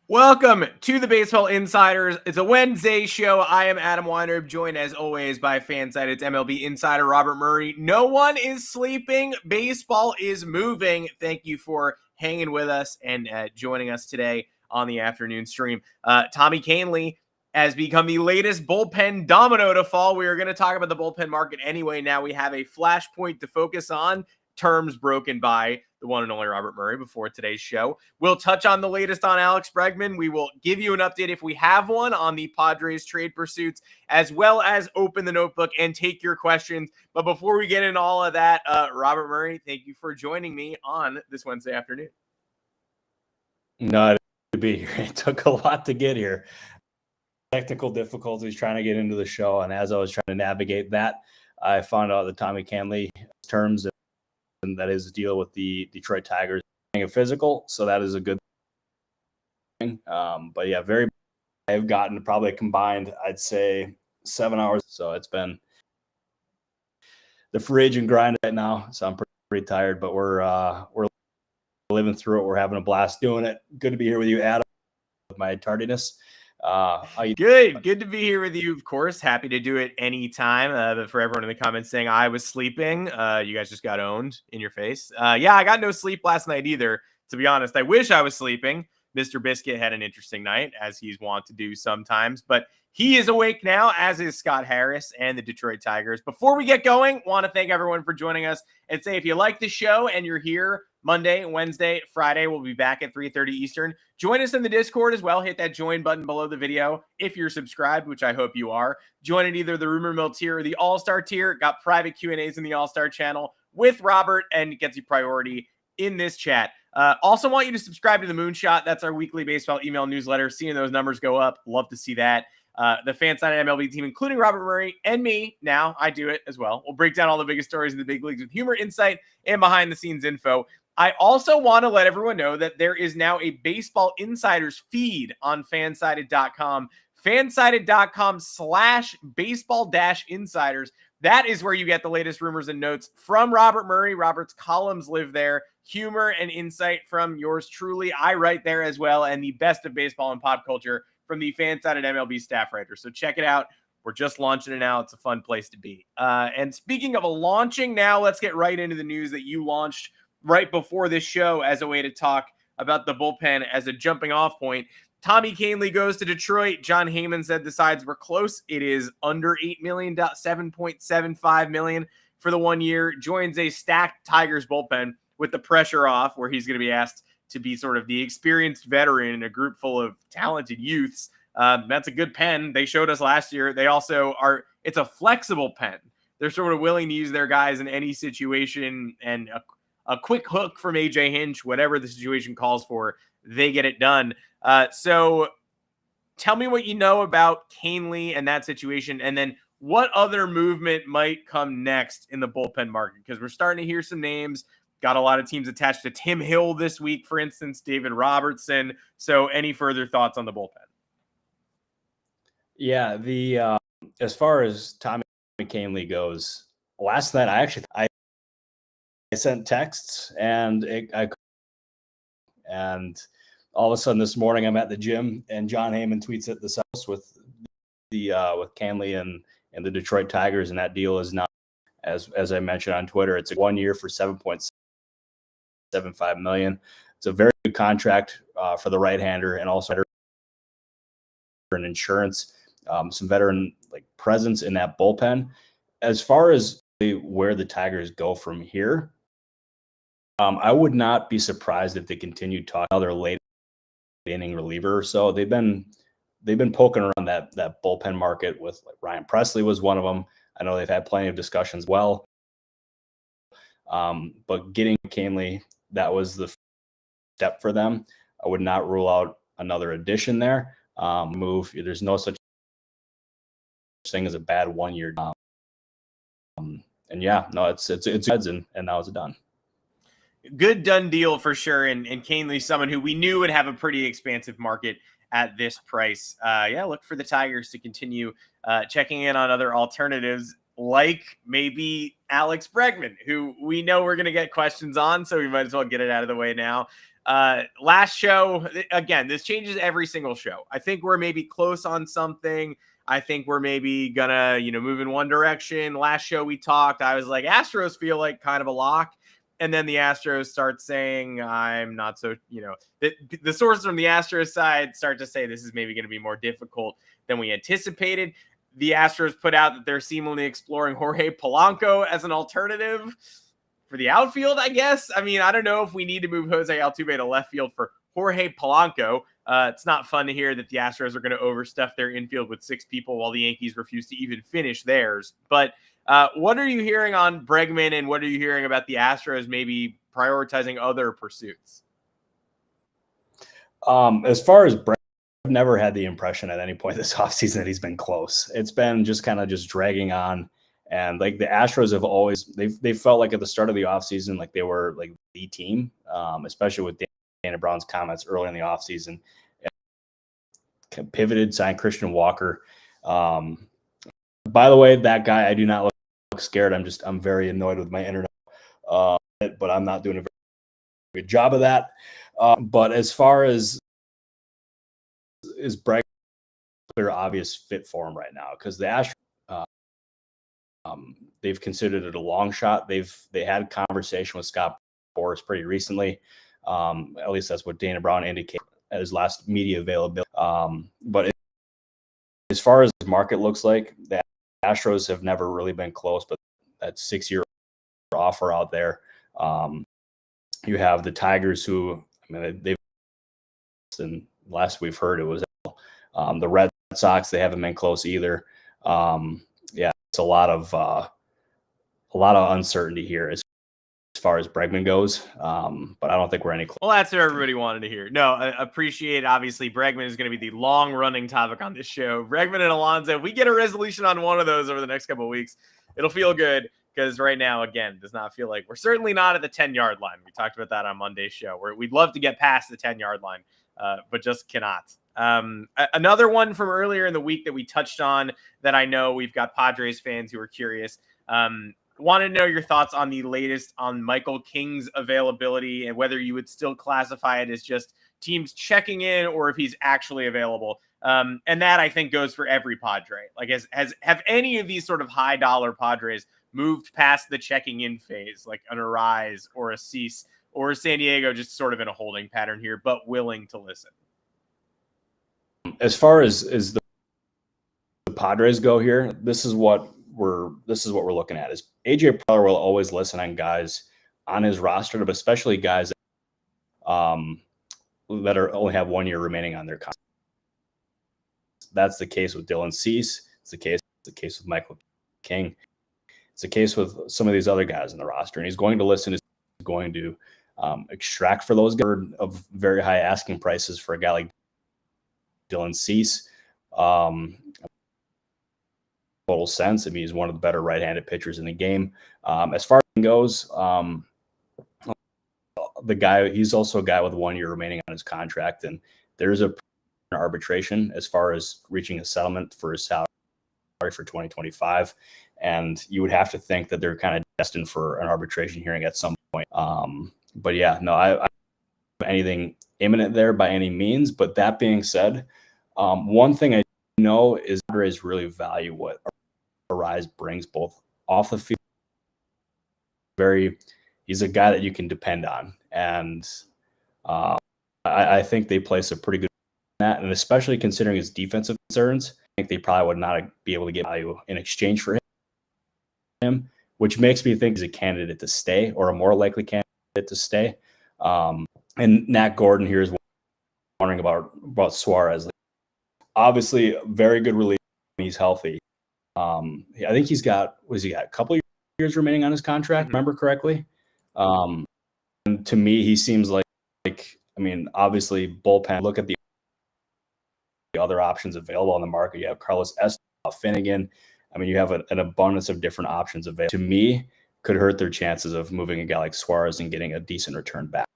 Welcome to the Baseball Insiders. It's a Wednesday show. I am Adam Weinrib, joined as always by Fansided's MLB Insider Robert Murray. No one is sleeping. Baseball is moving. Thank you for hanging with us and joining us today on the afternoon stream. Tommy Kahnle has become the latest bullpen domino to fall. We are going to talk about the bullpen market anyway. Now we have a flashpoint to focus on. Terms broken by the one and only Robert Murray before today's show. We'll touch on the latest on Alex Bregman. We will give you an update if we have one on the Padres trade pursuits, as well as open the notebook and take your questions. But before we get into all of that, Robert Murray, thank you for joining me on this Wednesday afternoon. Not to be here. It took a lot to get here. Technical difficulties trying to get into the show, and as I was trying to navigate that, I found out that Tommy Kahnle terms, and that is a deal with the Detroit Tigers a physical, so that is a good thing. But yeah, I've gotten probably combined, I'd say 7 hours. So it's been the free agent grind right now. So I'm pretty tired, but we're living through it. We're having a blast doing it. Good to be here with you, Adam, with my tardiness. Good to be here with you, of course. Happy to do it anytime. But for everyone in the comments saying I was sleeping, you guys just got owned in your face. Yeah, I got no sleep last night either, to be honest. I wish I was sleeping. Mr. Biscuit had an interesting night, as he's wont to do sometimes, but he is awake now, as is Scott Harris and the Detroit Tigers. Before we get going, want to thank everyone for joining us and say if you like the show and you're here Monday, Wednesday, Friday, we'll be back at 3:30 Eastern. Join us in the Discord as well. Hit that join button below the video if you're subscribed, which I hope you are. Join in either the Rumor Mill tier or the All-Star tier. Got private Q&As in the All-Star channel with Robert and gets you priority in this chat. Also want you to subscribe to the Moonshot. That's our weekly baseball email newsletter. Seeing those numbers go up, love to see that. The Fansided MLB team, including Robert Murray and me, now I do it as well. We'll break down all the biggest stories in the big leagues with humor, insight, and behind-the-scenes info. I also want to let everyone know that there is now a Baseball Insiders feed on Fansided.com. Fansided.com/baseball-insiders. That is where you get the latest rumors and notes from Robert Murray. Robert's columns live there. Humor and insight from yours truly. I write there as well, and the best of baseball and pop culture from the Fansided MLB staff writer. So check it out. We're just launching it now. It's a fun place to be. And speaking of a launching now, let's get right into the news that you launched right before this show as a way to talk about the bullpen as a jumping off point. Tommy Kahnle goes to Detroit. John Heyman said the sides were close. It is under $8 million, $7.75 million for the 1 year. Joins a stacked Tigers bullpen with the pressure off, where he's going to be asked to be sort of the experienced veteran in a group full of talented youths. That's a good pen. They showed us last year. They also are, it's a flexible pen. They're sort of willing to use their guys in any situation, and a quick hook from AJ Hinch, whatever the situation calls for, they get it done. So tell me what you know about Kahnle and that situation, and then what other movement might come next in the bullpen market, because we're starting to hear some names. Got a lot of teams attached to Tim Hill this week, for instance, David Robertson. So any further thoughts on the bullpen? Yeah, the as far as Tommy Kahnle goes, last night I sent texts and all of a sudden this morning I'm at the gym and John Heyman tweets at this house with Kahnle and the Detroit Tigers, and that deal is now, as I mentioned on Twitter, it's a 1 year for $7.75 million. It's a very good contract for the right-hander, and also veteran insurance, some veteran presence in that bullpen. As far as where the Tigers go from here, I would not be surprised if they continue talking another late inning reliever or so. They've been poking around that bullpen market with Ryan Presley was one of them. I know they've had plenty of discussions. Well, but getting Kahnle, that was the step for them. I would not rule out another addition there. Move. There's no such thing as a bad 1 year. And yeah, no, it's and now it's done. Good done deal for sure. And Kahnle's someone who we knew would have a pretty expansive market at this price. Yeah, look for the Tigers to continue checking in on other alternatives, like maybe Alex Bregman, who we know we're going to get questions on, so we might as well get it out of the way now. Last show, again, this changes every single show. I think we're maybe close on something. I think we're maybe gonna, move in one direction. Last show we talked, I was like, Astros feel like kind of a lock. And then the Astros start saying, I'm not so, the sources from the Astros side start to say this is maybe going to be more difficult than we anticipated. The Astros put out that they're seemingly exploring Jorge Polanco as an alternative for the outfield, I guess. I mean, I don't know if we need to move Jose Altuve to left field for Jorge Polanco. It's not fun to hear that the Astros are going to overstuff their infield with 6 people while the Yankees refuse to even finish theirs. But what are you hearing on Bregman, and what are you hearing about the Astros maybe prioritizing other pursuits? As far as Bregman, I've never had the impression at any point this offseason that he's been close. It's been just kind of just dragging on. And like the Astros have always, they felt like at the start of the offseason, like they were like the team, especially with Dana Brown's comments early in the offseason. Pivoted, signed Christian Walker. By the way, that guy, I do not look scared. I'm very annoyed with my internet, but I'm not doing a very good job of that. But as far as is Bregman, clear obvious fit for him right now, because the Astros, they've considered it a long shot. They had conversation with Scott Boras pretty recently. At least that's what Dana Brown indicated at his last media availability. But as far as the market looks like, the Astros have never really been close, but that 6-year offer out there. You have the Tigers, who, I mean, they've, and last we've heard it was the Red Sox. They haven't been close either. Yeah, it's a lot of uncertainty here as far as Bregman goes, but I don't think we're any close. Well, that's what everybody wanted to hear. No, I appreciate, obviously, Bregman is going to be the long-running topic on this show. Bregman and Alonso, if we get a resolution on one of those over the next couple of weeks, it'll feel good, because right now, again, does not feel like we're certainly not at the 10-yard line. We talked about that on Monday's show, where we'd love to get past the 10-yard line, but just cannot. Another one from earlier in the week that we touched on that I know we've got Padres fans who are curious. Want to know your thoughts on the latest on Michael King's availability, and whether you would still classify it as just teams checking in, or if he's actually available. And that, I think, goes for every Padre. Like, have any of these sort of high dollar Padres moved past the checking in phase, like an Arise or a Cease, or is San Diego just sort of in a holding pattern here, but willing to listen? As far as the Padres go here, this is what we're looking at. Is AJ Preller will always listen on guys on his roster, but especially guys that only have 1 year remaining on their contract. That's the case with Dylan Cease. It's the case with Michael King. It's the case with some of these other guys in the roster, and he's going to listen. He's going to extract for those guys of very high asking prices for a guy like Dylan Cease. Total sense. I mean, he's one of the better right-handed pitchers in the game. As far as it goes, he's also a guy with 1 year remaining on his contract, and there's an arbitration as far as reaching a settlement for his salary for 2025. And you would have to think that they're kind of destined for an arbitration hearing at some point. But yeah, no, I don't have anything imminent there by any means. But that being said, one thing I know is Padres really value what Arise brings both off the field. He's a guy that you can depend on, and I think they place a pretty good on that, and especially considering his defensive concerns, I think they probably would not be able to get value in exchange for him, which makes me think he's a candidate to stay, or a more likely candidate to stay. And Nat Gordon here is wondering about Suarez. Obviously, very good relief when he's healthy. I think he's got a couple of years remaining on his contract, remember correctly? And to me, he seems like, I mean, obviously, bullpen, look at the other options available on the market. You have Carlos Estevez, Finnegan. I mean, you have an abundance of different options available. To me, could hurt their chances of moving a guy like Suarez and getting a decent return back.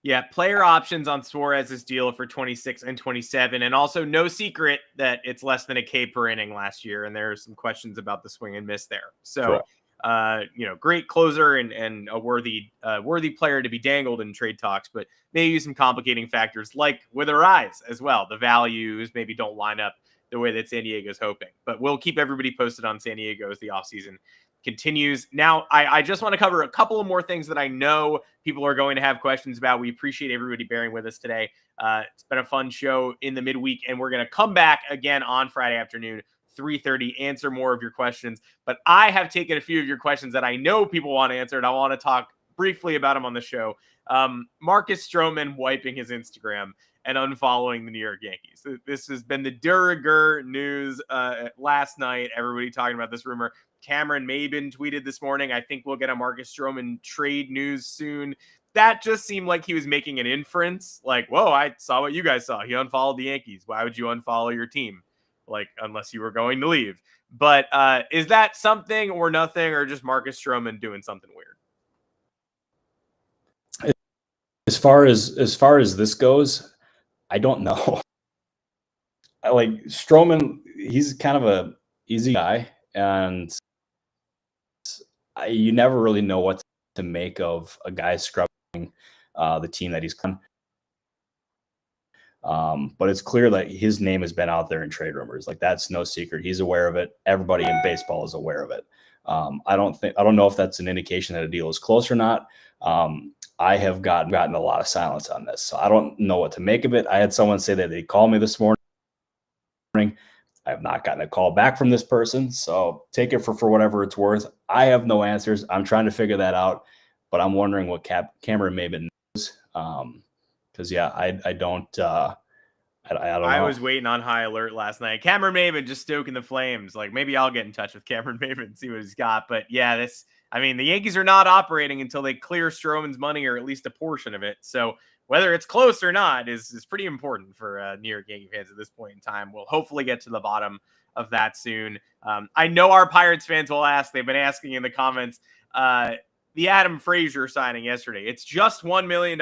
Yeah, player options on Suarez's deal for 26 and 27, and also no secret that it's less than a K per inning last year, and there are some questions about the swing and miss there. So great closer and a worthy player to be dangled in trade talks, but maybe some complicating factors like with Arise as well. The values maybe don't line up the way that San Diego's hoping, but we'll keep everybody posted on San Diego as the offseason continues. Now, I just want to cover a couple of more things that I know people are going to have questions about. We appreciate everybody bearing with us today. It's been a fun show in the midweek, and we're going to come back again on Friday afternoon, 3:30, answer more of your questions. But I have taken a few of your questions that I know people want answered. I want to talk briefly about them on the show. Marcus Stroman wiping his Instagram and unfollowing the New York Yankees. This has been the de rigueur news last night. Everybody talking about this rumor. Cameron Maben tweeted this morning, I think we'll get a Marcus Stroman trade news soon. That just seemed like he was making an inference. Like, whoa, I saw what you guys saw. He unfollowed the Yankees. Why would you unfollow your team? Like, unless you were going to leave. But is that something or nothing, or just Marcus Stroman doing something weird? As far as this goes, I don't know. I like Stroman. He's kind of a easy guy, and you never really know what to make of a guy scrubbing the team that he's come. But it's clear that his name has been out there in trade rumors. Like, that's no secret. He's aware of it. Everybody in baseball is aware of it. I don't know if that's an indication that a deal is close or not. I have gotten a lot of silence on this, so I don't know what to make of it. I had someone say that they called me this morning. I have not gotten a call back from this person, so take it for whatever it's worth. I have no answers. I'm trying to figure that out, but I'm wondering what Cameron Maben knows. Because I don't know. I was waiting on high alert last night. Cameron Maben just stoking the flames. Like, maybe I'll get in touch with Cameron Maben and see what he's got. But yeah, the Yankees are not operating until they clear Stroman's money, or at least a portion of it. So whether it's close or not is pretty important for New York Yankee fans at this point in time. We'll hopefully get to the bottom of that soon. I know our Pirates fans will ask. They've been asking in the comments. The Adam Frazier signing yesterday. It's just $1 million.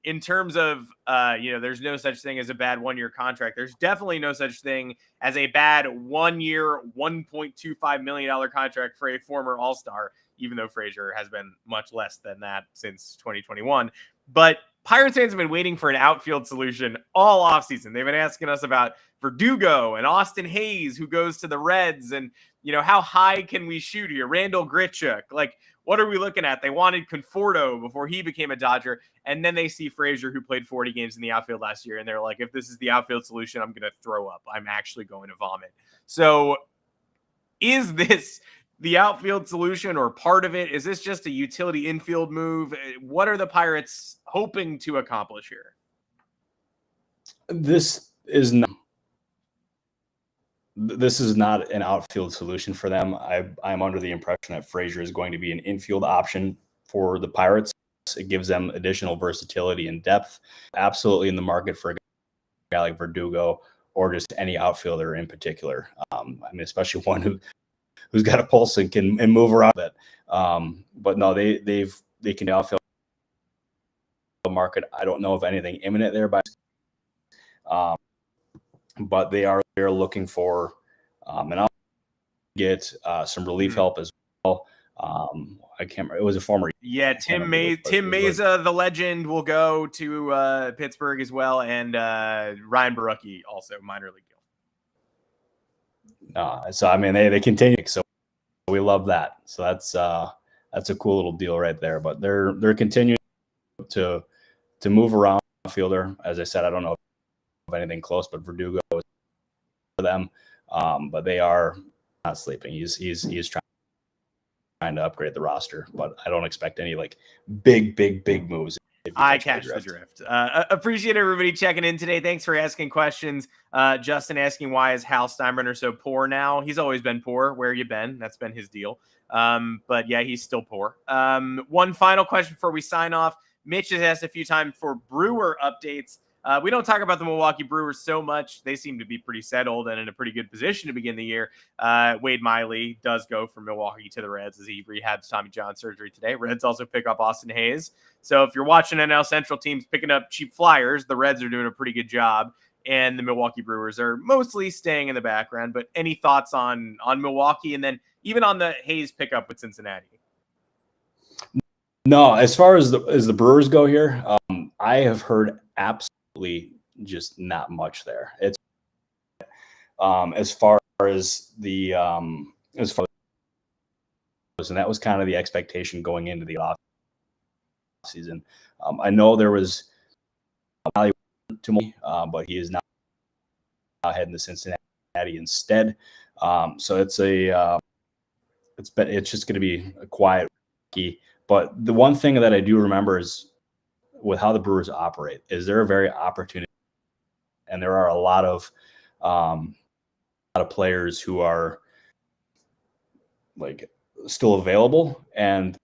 In terms of, there's no such thing as a bad one-year contract. There's definitely no such thing as a bad 1 year, $1.25 million contract for a former All-Star, even though Frazier has been much less than that since 2021. But Pirates fans have been waiting for an outfield solution all offseason. They've been asking us about Verdugo and Austin Hayes, who goes to the Reds, and, how high can we shoot here? Randall Grichuk. Like, what are we looking at? They wanted Conforto before he became a Dodger, and then they see Frazier, who played 40 games in the outfield last year, and they're like, if this is the outfield solution, I'm going to throw up. I'm actually going to vomit. So is this the outfield solution or part of it? Is this just a utility infield move? What are the Pirates hoping to accomplish here? This is not an outfield solution for them. I'm under the impression that Frazier is going to be an infield option for the Pirates. It gives them additional versatility and depth. Absolutely in the market for a guy like Verdugo, or just any outfielder in particular. Especially one who's got a pulse and can move around a bit. But no, they can outfield market. I don't know of anything imminent there, but they're looking for and I'll get some relief help as well. I can't remember. It was a former. Yeah, Tim Meza, the legend, will go to Pittsburgh as well, and Ryan Barucki also, minor league deal. So they continue. So we love that. So that's a cool little deal right there. But they're continuing to move around fielder. As I said, I don't know of anything close, but Verdugo is for them. But they are not sleeping. He's trying to upgrade the roster, but I don't expect any like big moves. I catch the drift. Appreciate everybody checking in today. Thanks for asking questions. Justin asking, why is Hal Steinbrenner so poor now? He's always been poor. Where you been? That's been his deal. But yeah, he's still poor. One final question before we sign off. Mitch has asked a few times for Brewer updates. We don't talk about the Milwaukee Brewers so much. They seem to be pretty settled and in a pretty good position to begin the year. Wade Miley does go from Milwaukee to the Reds as he rehabs Tommy John surgery today. Reds also pick up Austin Hayes. So if you're watching NL Central teams picking up cheap flyers, the Reds are doing a pretty good job. and the Milwaukee Brewers are mostly staying in the background. But any thoughts on Milwaukee, and then even on the Hayes pickup with Cincinnati? No, as far as the Brewers go here, I have heard absolutely just not much there. It's as far as and that was kind of the expectation going into the off season. I know there was value to me, but he is now heading to Cincinnati instead. So it's just going to be a quiet key. But the one thing that I do remember is with how the Brewers operate is they're a very opportunity, and there are a lot of players who are like still available and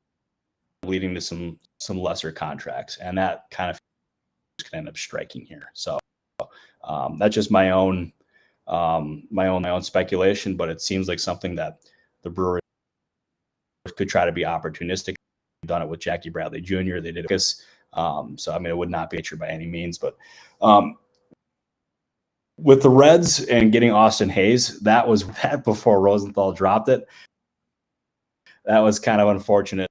leading to some lesser contracts, and that kind of can end up striking here. So that's just my own speculation, but it seems like something that the Brewers could try to be opportunistic. They've done it with Jackie Bradley Jr. They did this. So I mean, it would not be nature by any means, but with the Reds and getting Austin Hayes, that was before Rosenthal dropped it. That was kind of unfortunate.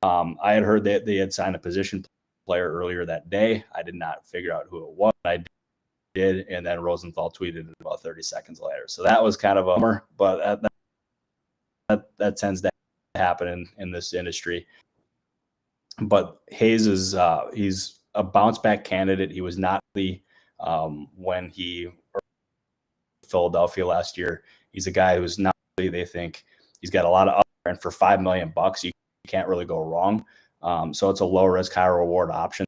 I had heard that they had signed a position player earlier that day. I did not figure out who it was. I did, and then Rosenthal tweeted it about 30 seconds later. So that was kind of a bummer, but that tends to happen in this industry. But Hayes is he's a bounce back candidate. He was not when he Philadelphia last year. He's a guy who's not really, they think he's got a lot of up, and for $5 million, you can't really go wrong. So it's a low risk, high reward option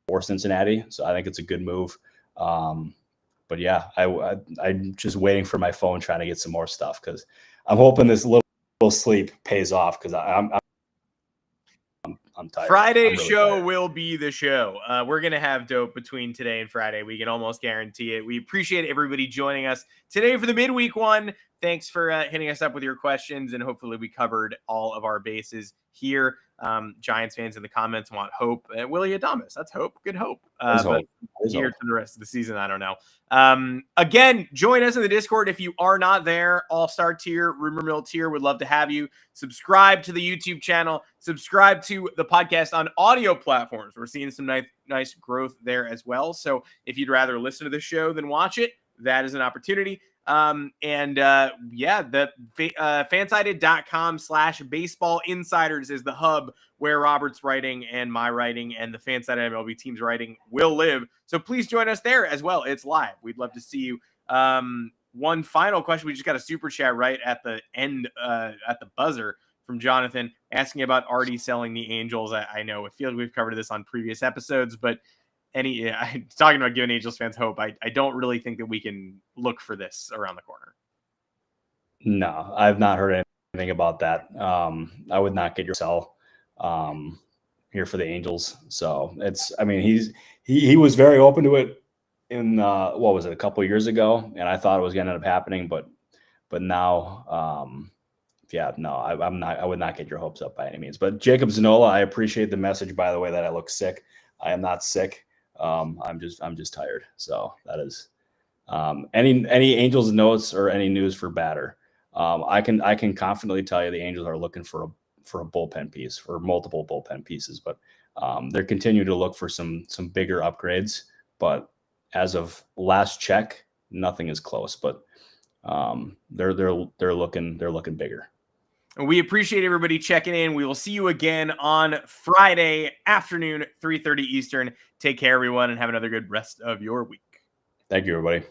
for Cincinnati. So I think it's a good move. But yeah, I'm just waiting for my phone, trying to get some more stuff, because I'm hoping this little sleep pays off, because I'm tired. Friday's show will be the show. We're going to have dope between today and Friday. We can almost guarantee it. We appreciate everybody joining us today for the midweek one. Thanks for hitting us up with your questions, and hopefully we covered all of our bases here. Giants fans in the comments want hope. Willie Adames, that's hope. Good hope. But here to the rest of the season, I don't know. Again, join us in the Discord if you are not there. All-Star tier, Rumor Mill tier, would love to have you. Subscribe to the YouTube channel. Subscribe to the podcast on audio platforms. We're seeing some nice growth there as well. So if you'd rather listen to the show than watch it, that is an opportunity. The fansided.com/baseball insiders is the hub where Robert's writing and my writing and the Fansided MLB team's writing will live. So please join us there as well. It's live. We'd love to see you. One final question. We just got a super chat right at the end, at the buzzer, from Jonathan asking about Artie selling the Angels. I know it feels we've covered this on previous episodes, but talking about giving Angels fans hope, I don't really think that we can look for this around the corner. No, I've not heard anything about that. I would not get your sell here for the Angels. So he was very open to it in what was it, a couple of years ago, and I thought it was going to end up happening, but now I would not get your hopes up by any means. But Jacob Zanola, I appreciate the message, by the way, that I look sick. I am not sick. I'm just tired. So that is any Angels notes or any news for batter. I can confidently tell you the Angels are looking for a bullpen piece, for multiple bullpen pieces, but they're continuing to look for some bigger upgrades. But as of last check, nothing is close. But they're looking bigger. We appreciate everybody checking in. We will see you again on Friday afternoon, 3:30 Eastern. Take care, everyone, and have another good rest of your week. Thank you, everybody.